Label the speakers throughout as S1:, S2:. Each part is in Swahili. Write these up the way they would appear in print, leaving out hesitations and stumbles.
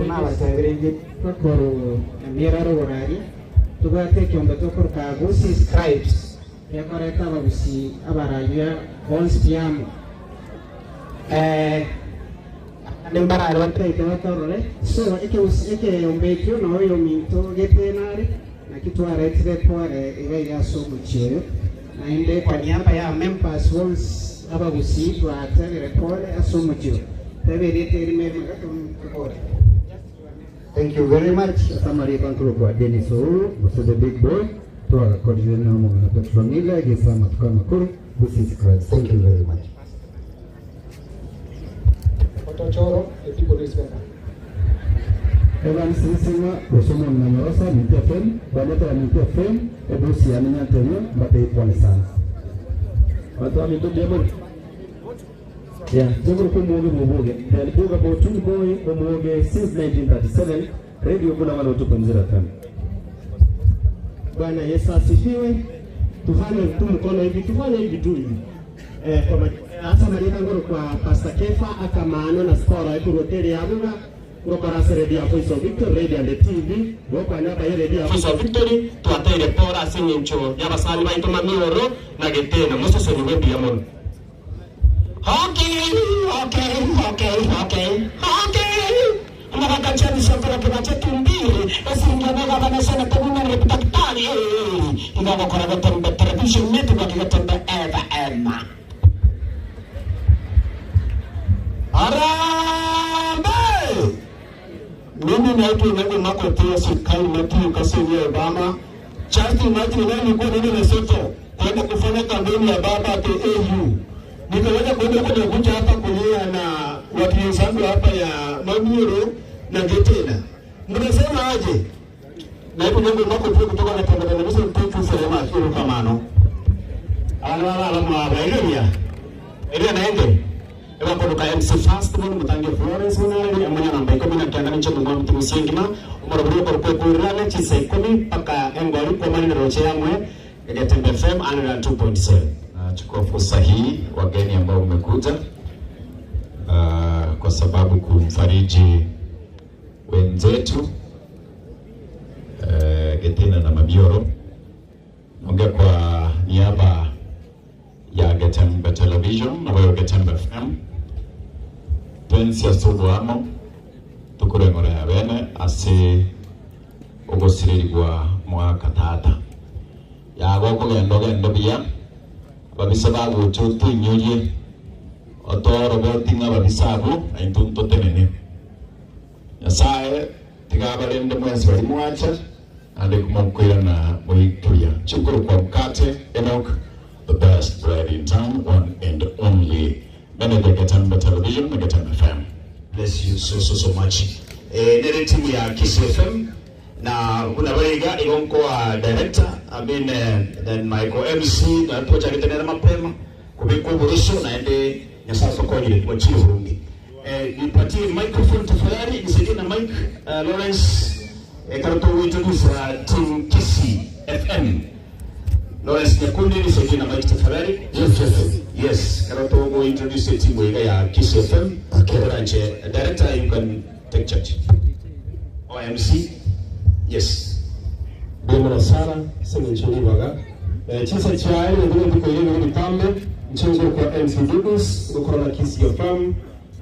S1: kuna abatabirenge bakoro miraro gorari tugate kyomba tokor kagusi scribes yakoreka babusi abaraya bonspiam nembara alwate itatorole so eke ombekyo no yo minto getenare na kitu aretire pore ile ya somo cheo na inde kwa niaba ya members once ababusi twatere pore asomo cheo taberete rimeme pore.
S2: Thank you very much. Samari Pankuru kwa Dennis Ouru, was the big boy. To our coordinator na Petronila Gisama Tukamakuru, this is Christ. Thank you very much.
S3: Otochoro, the people respect.
S2: Evan Sisima, Rosomo Namorosa, Mintia Fem, Baneta Mintia Fem, Ebusi Amina Tenyo, Bate Polisana. What are you doing? Yeah, Jogoro Kumoge Muboge. They had spoke about two boy Muboge since 1937. Radio Kuna 102.0 FM.
S1: Bwana Yesu asifiwe. Tufanye tu mkono hivi, tufanye hivi tu hivi. Kwa hasa Maria ngoro kwa Pastor Kefa akamano na spora yetu hoteli ya Abuga. Kwa parasa radio ya Voice of Victory, radio and TV. Kwa nyaba ya radio ya Voice of Victory, tuatele pora sinyencho. Yaba sali baito mamioro na getena. Muso soni webi ya mono. Okay. Mnakachani shambara kwa tumbili. Basi ngana bana sana tabuna reputaktani. Ngana kwa na television netu kwa kigatamba Eva. Arambe. Mimi naitwa Nenge Makotea Sikai Matthew Kasiri Obama. Charity Matthew nani kwa nini Lesotho? Kwenda kufanya kampeni ya baba kwa AU. Nikaweza kwenda kuja hapa kulia na watu wenzangu hapa ya Mamiro na Getena. Mnasema aje? Na hapo ndio mako kutoka na Tanzania msio mtu sema hiyo kamano. Ala mwabaelewa. Ile naende. Eba kutoka MC Fast ni mtange Florence mwanali amanya namba 10 kiangani cha Mungu mtu msingima umuraburu kwa kurana chisa 10 paka engwali kwa mali na roche yamwe ya Tembe FM 2.7.
S4: Chukua fursa hii wageni ambao umekuja kwa sababu kumfariji wenzetu Getena na Mabioro. Ongea kwa niaba ya Getembe Television na wewe Getembe FM. Twensi ya sugu amo tukure ngore ya bene ase ogosiriri kwa mwaka tata ya goko gendo bia babisababu chotu nyoye otoro botinga babisabu na intunto tenene yasae tigabalende mwezi bali mwacha ande kumokwira na moikuya chukuru kwa mkate Enoch, the best bread in town, one and only Getembe Television na Getembe FM.
S5: Bless you so much. Nere timu ya Kiss FM na kuna baiga igonko wa director then Michael MC na tuacha kitendera mapema kubiko buruso na ende nyasafa kwa ile kwa chiurungi nipatie microphone tafadhali nisaidie na mic Lawrence karuto introduce team Kiss FM. Lawrence Nyakundi nisaidie na mic tafadhali. Yes karuto introduce team ya Kiss FM. Okay, director you can take charge. OMC. Yes.
S3: Bwana sana sema nchini baga. Chisa chai ndio ndiko ile mitambe mchengo kwa MC Dubus ukora Kiss FM.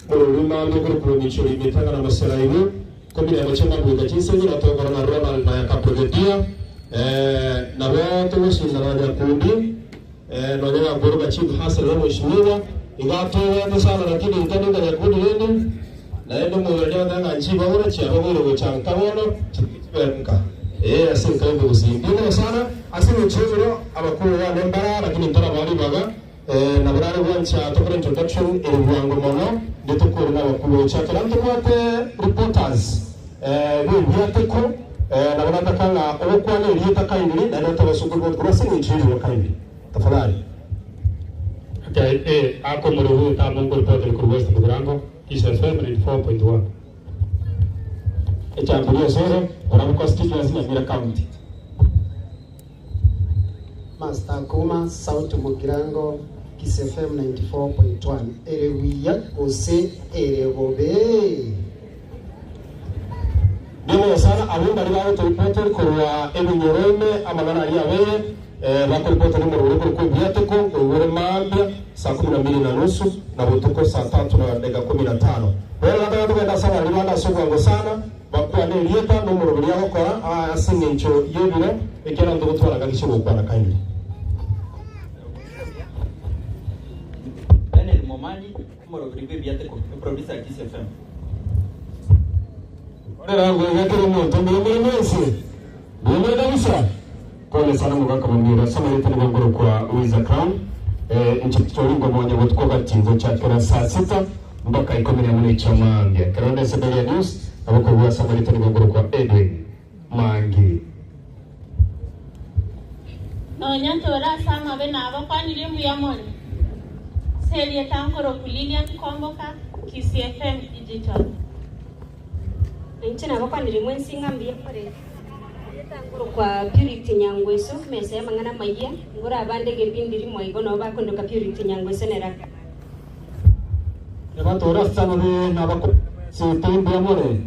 S3: Ruma ndio kwa nchini mitanga na masala hiyo. Kombi ya mchanga kwa chisa ni atoka na Ronald na yakapogetia. Na watu wote na wale kundi na ndio ngoroga chief hasa leo mheshimiwa ingato wao sana lakini ndio ya kundi leo na ndio mwelekeo ndanga nchi bora cha roho changa wono chipeleka asinka hiyo usimbona sana asini chero abakuru wa nembara lakini ntara bali baga na barare wancha tokore introduction ewango mono nditokoro na bakuru cha kalanto kwate reporters bwateko na barata kanga okwane liyeta kaindi na ndio tabasukuru kwa asini chero kaindi tafadhali okay ako moro ta mongo padre kwa west programgo Kiss FM 94.1 echambulia soro wana constituency ya Mira County.
S6: Master Kuma South Mugirango Kiss FM 94.1 erewiya ose erebobe
S3: Demo sana abunda libaho to reporter kwa ebinyorome amagana ali abere bako reporter ni mu rugo ko byateko ngore mambya saa 12:30 na butuko saa 3:15. Wala ndio kwenda sana libanda soko sana bakwa ne lieta no mu rugo yaho kwa asinencho yebiro ekera ndo gutwara kagisho kwa na kandi.
S7: Daniel Momani mu rugo byateko producer Kiss FM.
S3: Ora ngo yakero muntu mwese. Mwene kabisa. Pole sana mugaka mwira sama leta ni ngoro kwa Wiza Crown. Nchikichori ngo mwenye gutko gatinzo cha kera saa 6 mpaka ikomera muri chamambya. Karone Sebelia News abako bwa sama leta ni ngoro kwa Edwin Mangi.
S8: No nyantora sama bena abakwani limu ya moni. Selia tankoro kulilia komboka Kiss FM digital.
S9: Nchina bakwa ndirimwe nsingambiye kore ngoro kwa Purity Nyangweso mese mangana magia ngora abande gebindiri moigo no bakondo ka Purity Nyangweso neraka
S3: Yabatora sana ne nabako sitembe amore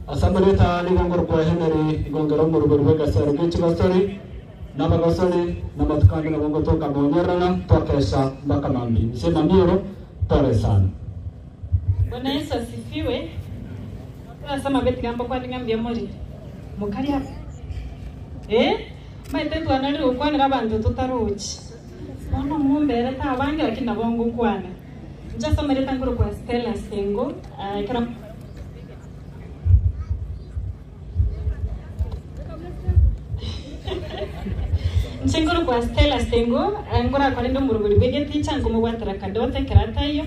S3: asamareta ni ngoro kwa Henry ngongero mu rugo rwega sare gichi bastori nabagosori namatukandi na bongo toka bonyerana tokesha mpaka mambi sema ndiyo pole sana.
S8: Bwana Yesu asifiwe. Sama beti gamba kwa ngambia mori mukari hapa maite twanari ukwanira abantu tutaruchi ono mumbere ta abange lakini nabongo kwana nja somere tangoro kwa Stella Stengo kara Nchengoro kwa Stella Stengo ngora kwa ndo muruguri bege ticha ngomo watara kadote karata iyo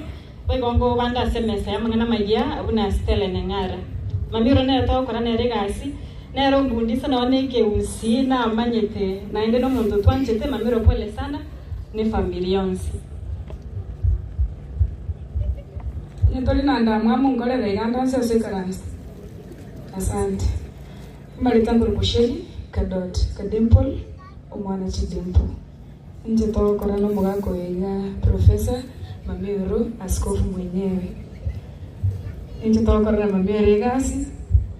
S8: wegongo banda semesa yamangana magia abuna Stella nengara mamiro ne tawo kora ne regasi ne ro bundisa na oneke usi na manyete na ende no muntu twanchete mamiro pole sana ne familia yonsi
S10: ne toli nanda mwamu ngole reganda nse karansi asante mbali tanguru kusheli kadot kadimple omwana chidimple nje tawo kora no mugako ya professor mamiro askofu mwenyewe Inje tawakara na mambia regasi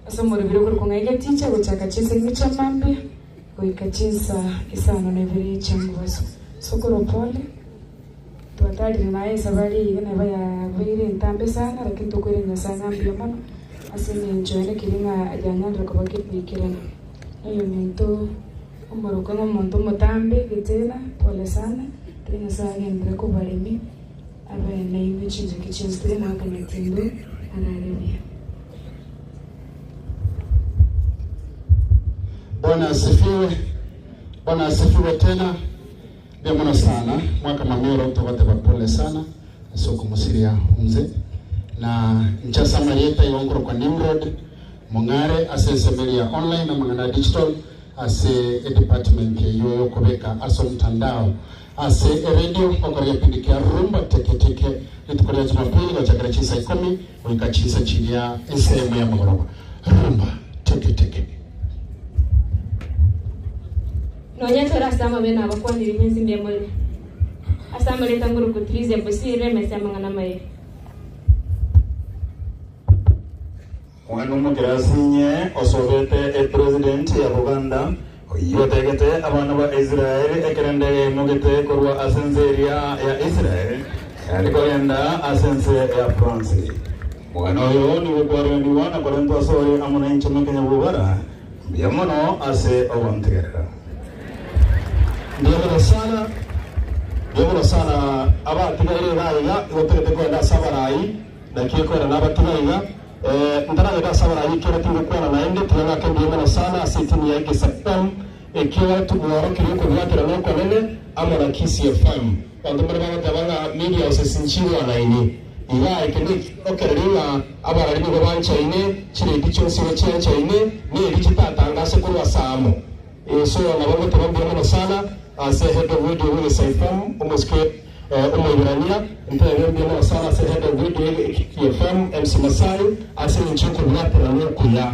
S10: asa moribiro kuru kungaika ticha kuchaka chisa ngicha mambi kuika chisa isano na viri changu waso sokoro pole tuatari na nae sabari igana baya viri ntambe sana lakini tukwere nyasa ngambi yomono asini njoene kiringa ajanyandra kubaki kuikirana ayo minto umaruka ngomonto mutambe gitena pole sana kiringa saa gendra kubarimi abe na iwe chinja kichinsturi mwaka netindo
S1: Bwana asifiwe tena. Bemona sana mwaka mamero tobate bapole sana soko musiria umze na nchasa mayeta yongoro kwa Nimrod Mungare ase semelia online na mangana digital ase department yoyo kubeka aso mtandao ase radio kwa pindikia rumba teke nitukorea Jumapili kwa chakara chisa 10 wika chisa chini ya SM ya Magoroba rumba teke
S9: Nonyato rasama bena abakwa ndirimwe mbye muri asama leta nguru kutrize busire mese mangana maye
S5: Mwana mukirasinye osobete president ya Buganda yotegete abana ba Israel ekerende mugete korwa asenseria ya Israel alikwenda asense ya France mwana yo ni kwaro ni wana kwa ndo asori amuna incho mekenya bugara biamono ase obantegera
S3: Ndiyo sana abatiga ile raiga yotegete kwenda sabarai na kiko na abatiga ndana ga sabarai kera tingo kwa na ende tuna kembe sana asitini yake sapam ekiwa tugoro kiriko byatira no kwa nene amara Kiss FM ando mara tabanga media osesinchiwa na ini iga ikende okerera abara ringo bancha ine chire dicho siwe chencha ine ne dichita tanga se kurwa samo so na babo tabanga sana ase head of video wile saifam umoske umoirania ntene ndio sana ase head of video FM MC Masai ase nchoko byatira no kuya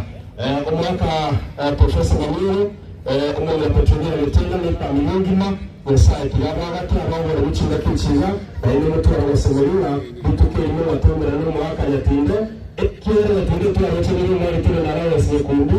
S3: umwaka professor Gamiro umwe patroni letena ne pamingima website yabagati abangora bucinga kicinga bayine mutora basemerura bituke ino batomera no mwaka yatinde Kiora na tundu tu arocheni mwari tuna na rawa sikundu